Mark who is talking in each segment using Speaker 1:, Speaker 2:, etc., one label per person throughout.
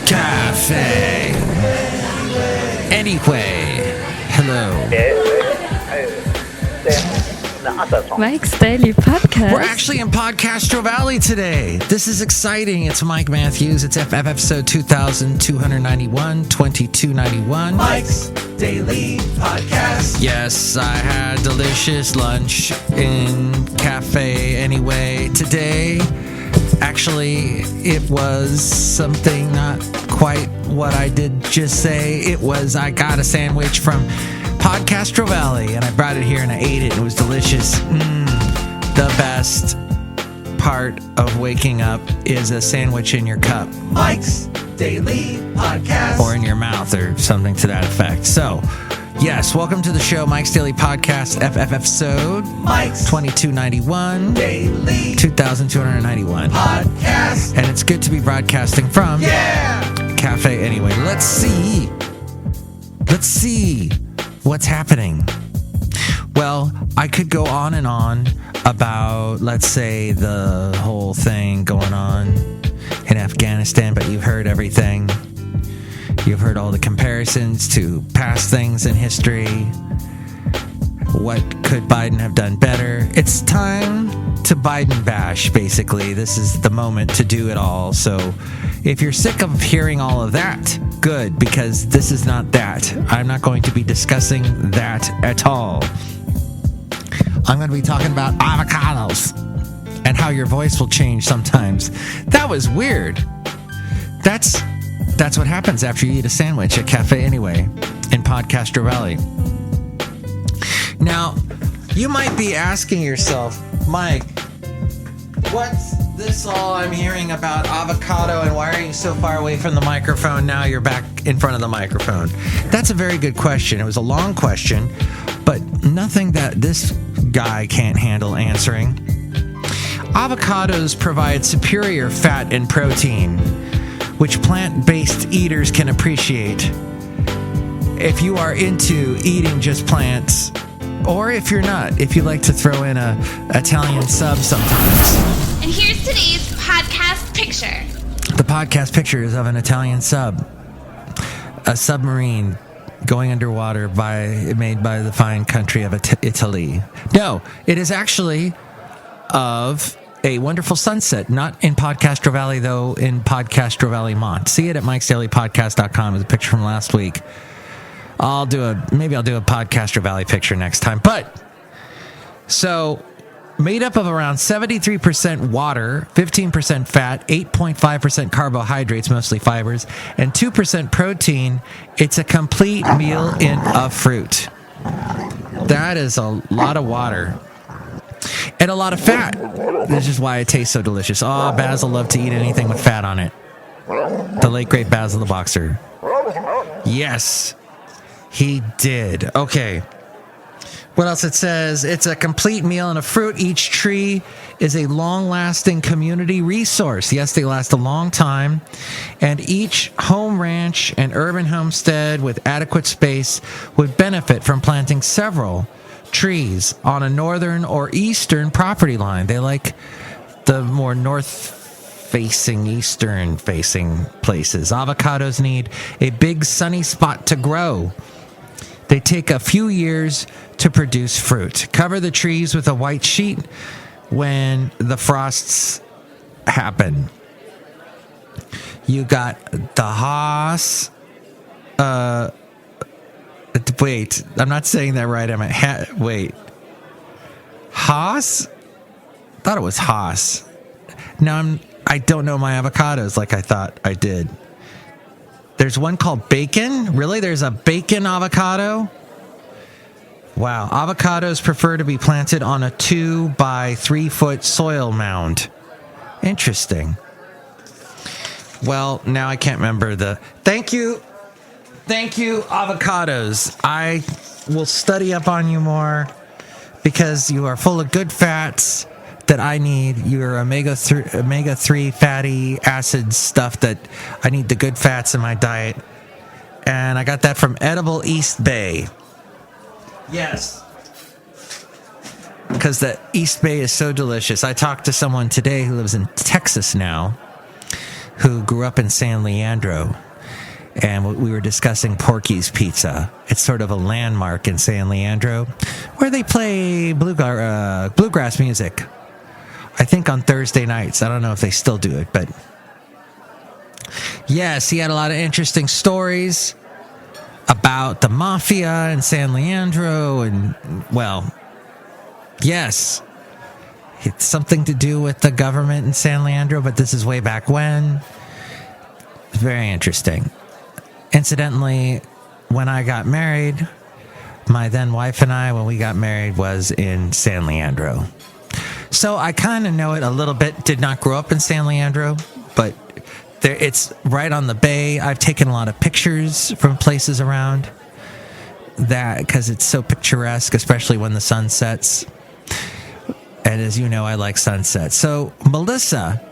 Speaker 1: Cafe. Anyway, hello.
Speaker 2: Mike's Daily Podcast.
Speaker 1: We're actually in Podcastro Valley today. This is exciting. It's Mike Matthews. It's FF episode 2291.
Speaker 3: Mike's Daily Podcast.
Speaker 1: Yes, I had delicious lunch in Cafe Anyway today. Actually, it was something not quite what I did just say. I got a sandwich from Podcastro Valley, and I brought it here and I ate it. It was delicious. The best part of waking up is a sandwich in your cup.
Speaker 3: Mike's Daily Podcast.
Speaker 1: Or in your mouth or something to that effect. So, yes, welcome to the show, Mike's Daily Podcast, FF episode
Speaker 3: Mike's
Speaker 1: 2291.
Speaker 3: Daily
Speaker 1: 2291.
Speaker 3: Podcast.
Speaker 1: And it's good to be broadcasting from Cafe Anyway. Let's see what's happening. Well, I could go on and on about, let's say, the whole thing going on in Afghanistan, but you've heard everything. You've heard all the comparisons to past things in history. What could Biden have done better? It's time to Biden bash, basically. This is the moment to do it all. So if you're sick of hearing all of that, good, because this is not that. I'm not going to be discussing that at all. I'm going to be talking about avocados and how your voice will change sometimes. That was weird. That's what happens after you eat a sandwich at Cafe Anyway in Podcastro Valley. Now, you might be asking yourself, Mike, what's this all I'm hearing about avocado, and why are you so far away from the microphone? Now you're back in front of the microphone. That's a very good question. It was a long question, but nothing that this guy can't handle answering. Avocados provide superior fat and protein, which plant-based eaters can appreciate. If you are into eating just plants, or if you're not, if you like to throw in a Italian sub sometimes.
Speaker 4: And here's today's podcast picture.
Speaker 1: The podcast picture is of an Italian sub. A submarine going underwater made by the fine country of Italy. No, it is actually of a wonderful sunset, not in Podcastro Valley, though, in Podcastro Valley, Mont. See it at MikesDailyPodcast.com. It's a picture from last week. Maybe I'll do a Podcastro Valley picture next time. But, so, made up of around 73% water, 15% fat, 8.5% carbohydrates, mostly fibers, and 2% protein, it's a complete meal in a fruit. That is a lot of water. And a lot of fat. This is why it tastes so delicious. Oh, Basil loved to eat anything with fat on it. The late, great Basil the Boxer. Yes, he did. Okay. What else it says? It's a complete meal and a fruit. Each tree is a long-lasting community resource. Yes, they last a long time. And each home ranch and urban homestead with adequate space would benefit from planting several trees on a northern or eastern property line. They like the more north-facing, eastern-facing places. Avocados need a big sunny spot to grow. They take a few years to produce fruit. Cover the trees with a white sheet when the frosts happen. You got the Haas. Wait, I'm not saying that right. Wait. Haas? Thought it was Haas. Now I don't know my avocados like I thought I did. There's one called Bacon? Really? There's a Bacon avocado? Wow. Avocados prefer to be planted on a 2 by 3 foot soil mound. Interesting. Well, now I can't remember the... Thank you, avocados. I will study up on you more because you are full of good fats that I need. Your omega-3 fatty acid stuff that I need, the good fats in my diet. And I got that from Edible East Bay. Yes. Because the East Bay is so delicious. I talked to someone today who lives in Texas now, who grew up in San Leandro, and we were discussing Porky's Pizza. It's sort of a landmark in San Leandro where they play bluegrass music. I think on Thursday nights. I don't know if they still do it, but yes, he had a lot of interesting stories about the mafia in San Leandro, and, well, yes, it's something to do with the government in San Leandro, but this is way back when. Very interesting. Incidentally, when I got married, my then wife and I, when we got married, was in San Leandro. So I kind of know it a little bit. Did not grow up in San Leandro, but it's right on the bay. I've taken a lot of pictures from places around that because it's so picturesque, especially when the sun sets. And as you know, I like sunsets. So Melissa,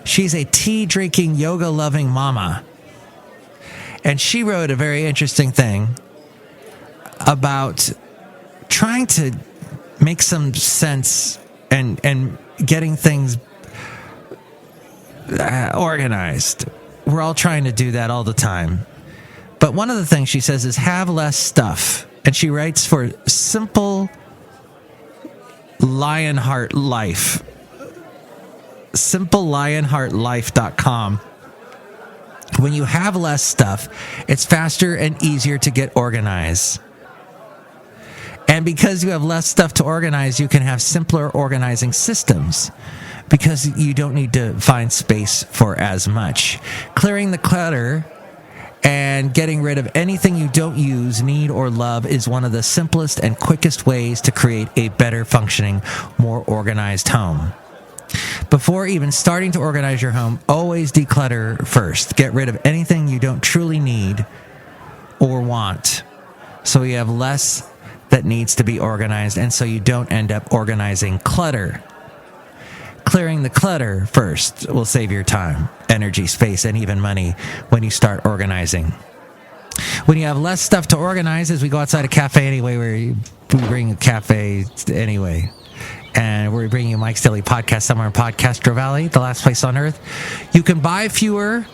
Speaker 1: she's a tea-drinking, yoga-loving mama. And she wrote a very interesting thing about trying to make some sense and getting things organized. We're all trying to do that all the time. But one of the things she says is have less stuff. And she writes for Simple Lionheart Life. SimpleLionheartLife.com. When you have less stuff, it's faster and easier to get organized. And because you have less stuff to organize, you can have simpler organizing systems because you don't need to find space for as much. Clearing the clutter and getting rid of anything you don't use, need, or love is one of the simplest and quickest ways to create a better functioning, more organized home. Before even starting to organize your home, always declutter first. Get rid of anything you don't truly need or want, so you have less that needs to be organized, and so you don't end up organizing clutter. Clearing the clutter first will save your time, energy, space, and even money when you start organizing. When you have less stuff to organize, as we go outside a cafe anyway, we bring a cafe anyway, and we're bringing you Mike's Daily Podcast somewhere in Podcastro Valley, the last place on earth. You can buy fewer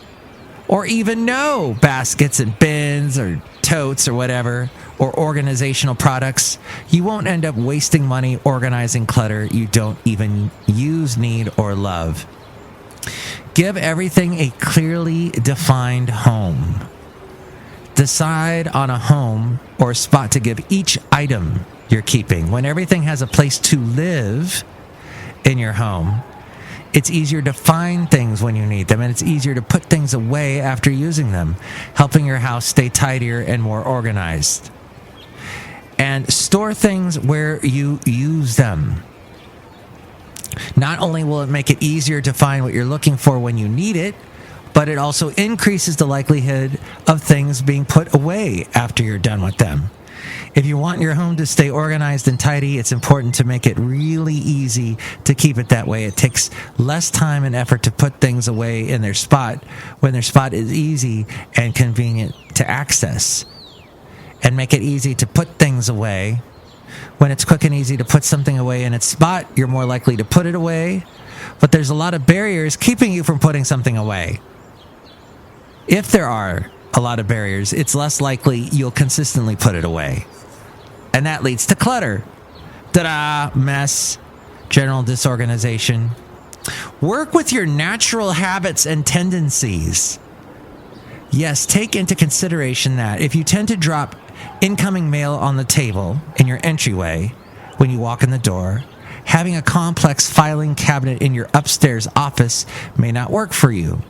Speaker 1: or even no baskets and bins or totes or whatever, or organizational products. You won't end up wasting money organizing clutter you don't even use, need, or love. Give everything a clearly defined home. Decide on a home or a spot to give each item you're keeping. When everything has a place to live in your home, it's easier to find things when you need them, and it's easier to put things away after using them, helping your house stay tidier and more organized. And store things where you use them. Not only will it make it easier to find what you're looking for when you need it, but it also increases the likelihood of things being put away after you're done with them. If you want your home to stay organized and tidy, it's important to make it really easy to keep it that way. It takes less time and effort to put things away in their spot when their spot is easy and convenient to access. And make it easy to put things away. When it's quick and easy to put something away in its spot, you're more likely to put it away. But there's a lot of barriers keeping you from putting something away. If there are a lot of barriers, it's less likely you'll consistently put it away. And that leads to clutter. Ta-da! Mess. General disorganization. Work with your natural habits and tendencies. Yes, take into consideration that if you tend to drop incoming mail on the table in your entryway when you walk in the door, having a complex filing cabinet in your upstairs office may not work for you.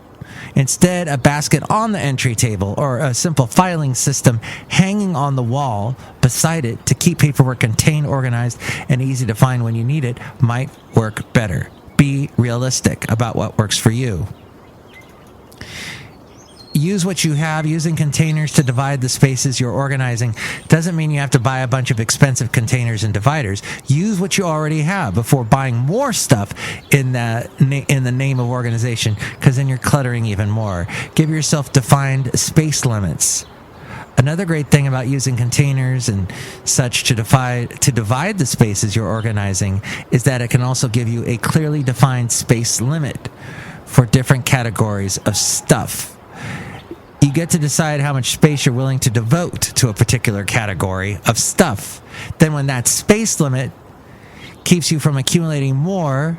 Speaker 1: Instead, a basket on the entry table or a simple filing system hanging on the wall beside it to keep paperwork contained, organized, and easy to find when you need it might work better. Be realistic about what works for you. Use what you have. Using containers to divide the spaces you're organizing doesn't mean you have to buy a bunch of expensive containers and dividers. Use what you already have before buying more stuff in the name of organization, because then you're cluttering even more. Give yourself defined space limits. Another great thing about using containers and such to divide the spaces you're organizing is that it can also give you a clearly defined space limit. for different categories of stuff. You get to decide how much space you're willing to devote to a particular category of stuff. Then when that space limit keeps you from accumulating more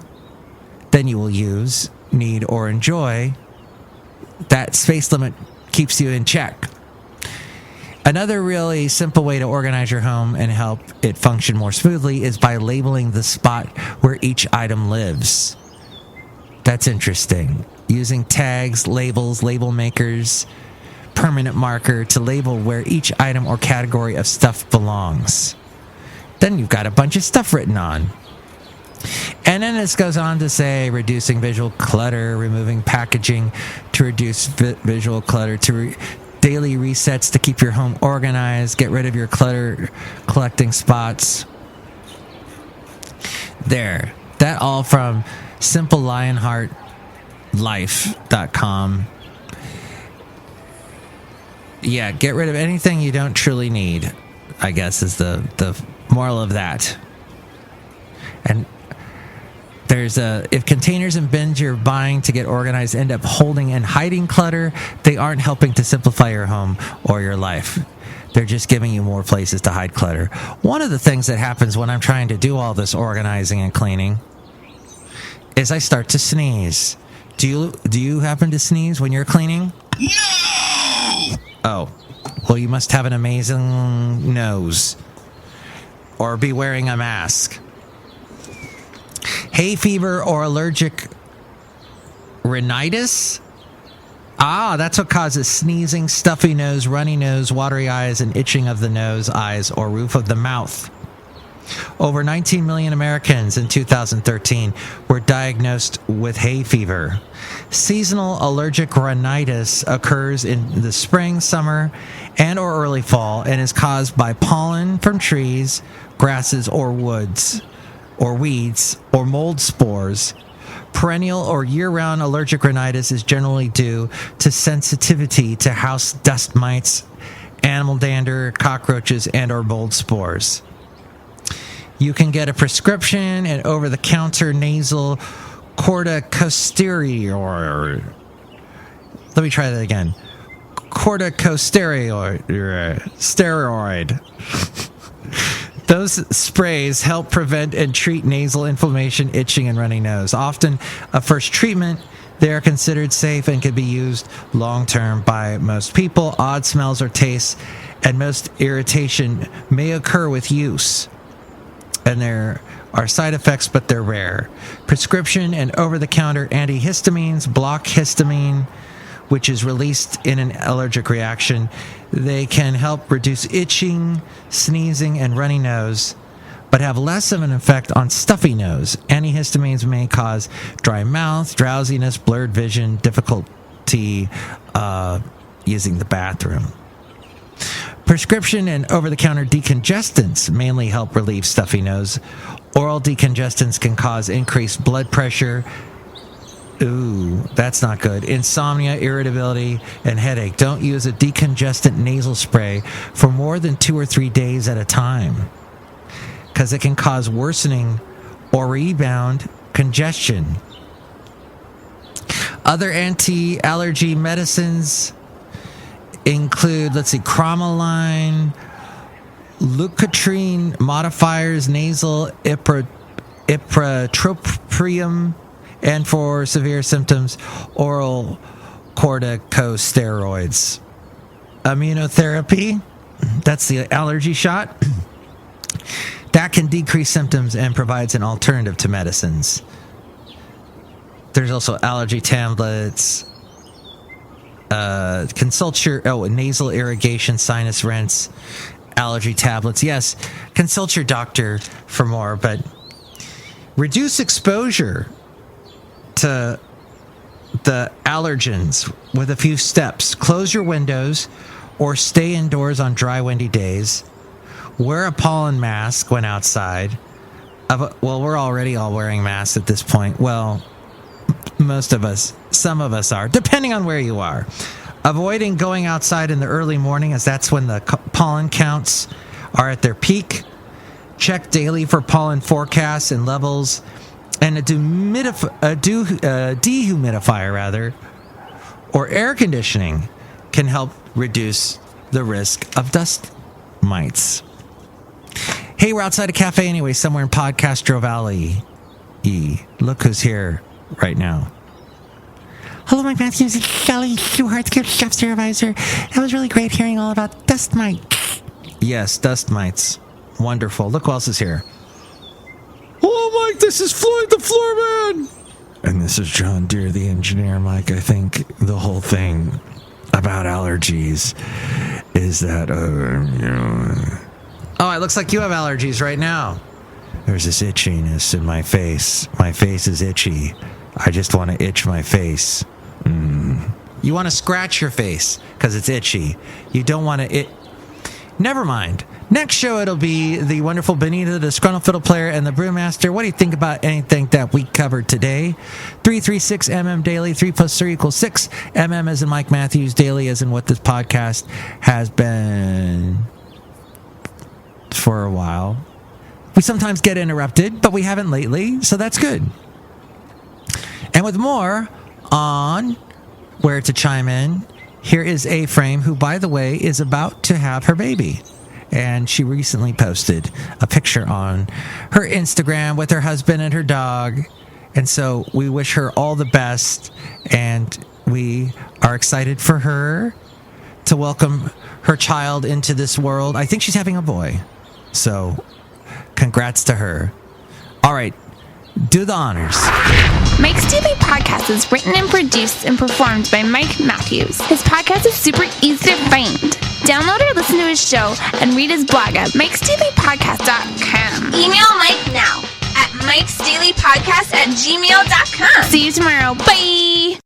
Speaker 1: than you will use, need, or enjoy, that space limit keeps you in check. Another really simple way to organize your home and help it function more smoothly is by labeling the spot where each item lives. That's interesting. Using tags, labels, label makers, permanent marker to label where each item or category of stuff belongs. Then you've got a bunch of stuff written on. And then this goes on to say reducing visual clutter, removing packaging to reduce visual clutter, daily resets to keep your home organized, get rid of your clutter collecting spots. There. That all from SimpleLionheartLife.com. Yeah, get rid of anything you don't truly need, I guess is the moral of that. And there's if containers and bins you're buying to get organized end up holding and hiding clutter, they aren't helping to simplify your home or your life. They're just giving you more places to hide clutter. One of the things that happens when I'm trying to do all this organizing and cleaning is I start to sneeze. Do you happen to sneeze when you're cleaning?
Speaker 3: No!
Speaker 1: Oh, well, you must have an amazing nose. Or be wearing a mask. Hay fever or allergic rhinitis? Ah, that's what causes sneezing, stuffy nose, runny nose, watery eyes, and itching of the nose, eyes, or roof of the mouth. Over 19 million Americans in 2013 were diagnosed with hay fever. Seasonal allergic rhinitis occurs in the spring, summer, and or early fall and is caused by pollen from trees, grasses, or woods, or weeds, or mold spores. Perennial or year-round allergic rhinitis is generally due to sensitivity to house dust mites, animal dander, cockroaches, and or mold spores. You can get a prescription and over-the-counter nasal corticosteroid. Let me try that again. Corticosteroid. Those sprays help prevent and treat nasal inflammation, itching, and runny nose. Often a first treatment, they are considered safe and can be used long-term by most people. Odd smells or tastes and most irritation may occur with use. And there are side effects, but they're rare. Prescription and over-the-counter antihistamines block histamine, which is released in an allergic reaction. They can help reduce itching, sneezing, and runny nose, but have less of an effect on stuffy nose. Antihistamines may cause dry mouth, drowsiness, blurred vision, difficulty using the bathroom. Prescription and over-the-counter decongestants mainly help relieve stuffy nose. Oral decongestants can cause increased blood pressure. Ooh, that's not good. Insomnia, irritability, and headache. Don't use a decongestant nasal spray for more than 2 or 3 days at a time, because it can cause worsening or rebound congestion. Other anti-allergy medicines include, cromolyn, leukotriene modifiers, nasal ipratropium, and for severe symptoms, oral corticosteroids. Immunotherapy, that's the allergy shot, that can decrease symptoms and provides an alternative to medicines. There's also allergy tablets, consult your nasal irrigation, sinus rinse, allergy tablets. Yes, consult your doctor for more, but reduce exposure to the allergens with a few steps. Close your windows or stay indoors on dry, windy days. Wear a pollen mask when outside. Well, we're already all wearing masks at this point. Well, most of us, some of us are, depending on where you are. Avoiding going outside in the early morning, as that's when the pollen counts are at their peak. Check daily for pollen forecasts and levels And a dehumidifier, or air conditioning can help reduce the risk of dust mites. Hey, we're outside a cafe anyway, somewhere in Podcastro Valley. Look who's here right now.
Speaker 5: Hello, Mike Matthews. It's Chely Shoehart, good chef supervisor. That was really great hearing all about dust mites.
Speaker 1: Yes, dust mites. Wonderful. Look who else is here. Hello, Mike. This is Floyd the Floorman. And this is John Deere, the engineer. Mike, I think the whole thing about allergies is that, Oh, it looks like you have allergies right now. There's this itchiness in my face. My face is itchy. I just want to itch my face. You want to scratch your face because it's itchy. You don't want to Never mind. Next show, it'll be the wonderful Benita, the Disgruntled Fiddle Player, and the Brewmaster. What do you think about anything that we covered today? 336mm daily, 3 plus 3 equals 6. MM as in Mike Matthews, daily as in what this podcast has been for a while. We sometimes get interrupted, but we haven't lately, so that's good. And with more on where to chime in, here is A-Frame, who, by the way, is about to have her baby. And she recently posted a picture on her Instagram with her husband and her dog. And so we wish her all the best. And we are excited for her to welcome her child into this world. I think she's having a boy. So congrats to her. All right. Do the honors.
Speaker 4: Mike's Daily Podcast is written and produced and performed by Mike Matthews. His podcast is super easy to find. Download or listen to his show and read his blog at MikesDailyPodcast.com. Email Mike now at MikesDailyPodcast@gmail.com. See you tomorrow. Bye!